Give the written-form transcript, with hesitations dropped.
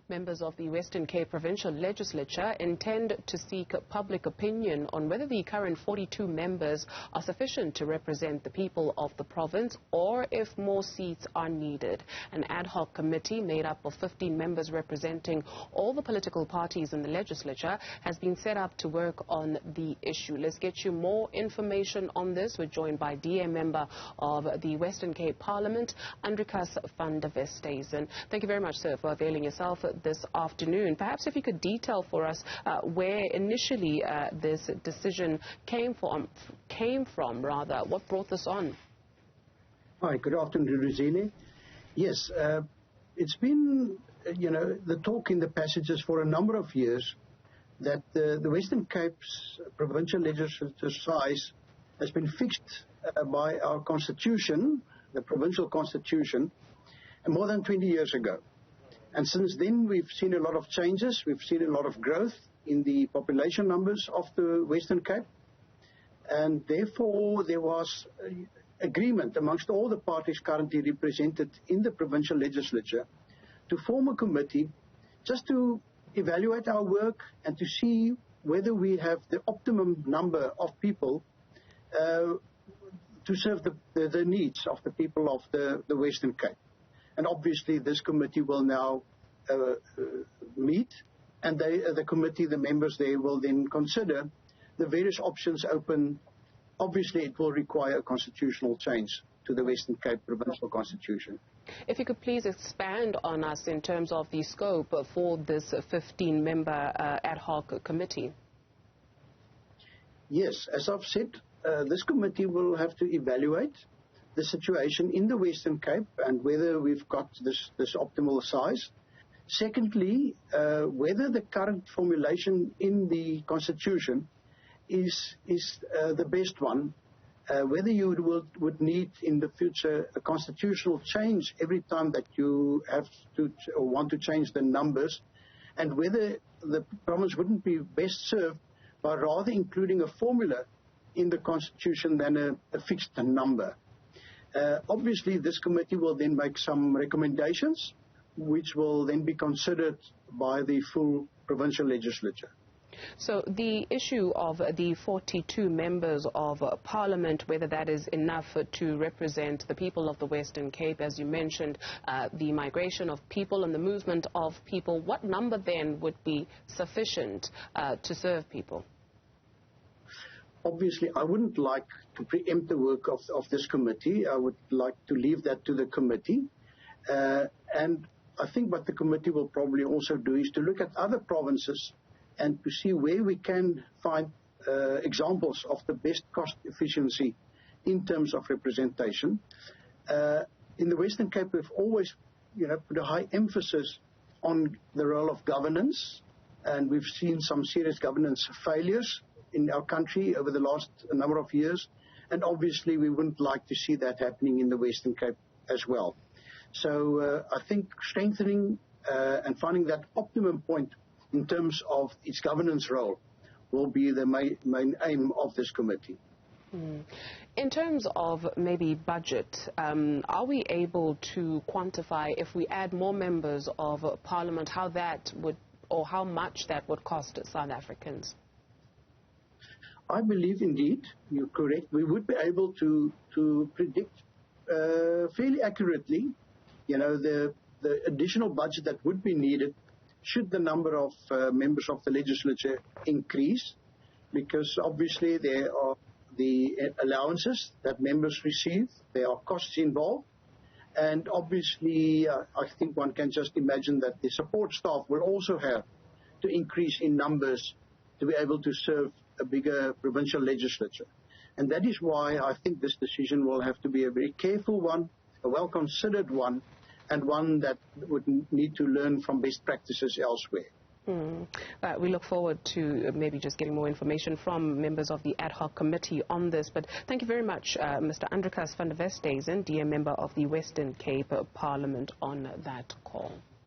Members of the Western Cape Provincial Legislature intend to seek public opinion on whether the current 42 members are sufficient to represent the people of the province or if more seats are needed. An ad hoc committee made up of 15 members representing all the political parties in the legislature has been set up to work on the issue. Let's get you more information on this. We're joined by DA member of the Western Cape Parliament, Andricus van der Westhuizen. Thank you very much, sir, for availing yourself this afternoon. Perhaps if you could detail for us where initially this decision came from, what brought this on? Hi, good afternoon, Rosine. Yes, it's been, the talk in the passages for a number of years that the Western Cape's provincial legislature size has been fixed by our constitution, the provincial constitution, more than 20 years ago. And since then, we've seen a lot of changes. We've seen a lot of growth in the population numbers of the Western Cape. And therefore, there was agreement amongst all the parties currently represented in the provincial legislature to form a committee just to evaluate our work and to see whether we have the optimum number of people to serve the needs of the people of the Western Cape. And obviously this committee will now meet, and the committee, the members there, will then consider the various options open. Obviously it will require a constitutional change to the Western Cape Provincial Constitution. If you could please expand on us in terms of the scope for this 15-member ad hoc committee. Yes, as I've said, this committee will have to evaluate the situation in the Western Cape and whether we've got this optimal size. Secondly, whether the current formulation in the Constitution is the best one, whether you would need in the future a constitutional change every time that you have to or want to change the numbers, and whether the province wouldn't be best served by rather including a formula in the Constitution than a fixed number. Obviously, this committee will then make some recommendations, which will then be considered by the full provincial legislature. So the issue of the 42 members of Parliament, whether that is enough to represent the people of the Western Cape, as you mentioned, the migration of people and the movement of people, what number then would be sufficient to serve people? Obviously, I wouldn't like to preempt the work of this committee. I would like to leave that to the committee. And I think what the committee will probably also do is to look at other provinces and to see where we can find examples of the best cost efficiency in terms of representation. In the Western Cape, we've always put a high emphasis on the role of governance, and we've seen some serious governance failures in our country over the last number of years, and obviously we wouldn't like to see that happening in the Western Cape as well. So I think strengthening and finding that optimum point in terms of its governance role will be the main aim of this committee. In terms of maybe budget, are we able to quantify, if we add more members of Parliament, how that would, or how much that would cost South Africans? I believe indeed, you're correct, we would be able to predict fairly accurately, the additional budget that would be needed should the number of members of the legislature increase, because obviously there are the allowances that members receive, there are costs involved, and obviously I think one can just imagine that the support staff will also have to increase in numbers to be able to serve a bigger provincial legislature. And that is why I think this decision will have to be a very careful one, a well-considered one, and one that would need to learn from best practices elsewhere. We look forward to maybe just getting more information from members of the ad hoc committee on this. But thank you very much, Mr. Andricus van der Westhuizen, DA member of the Western Cape Parliament, on that call.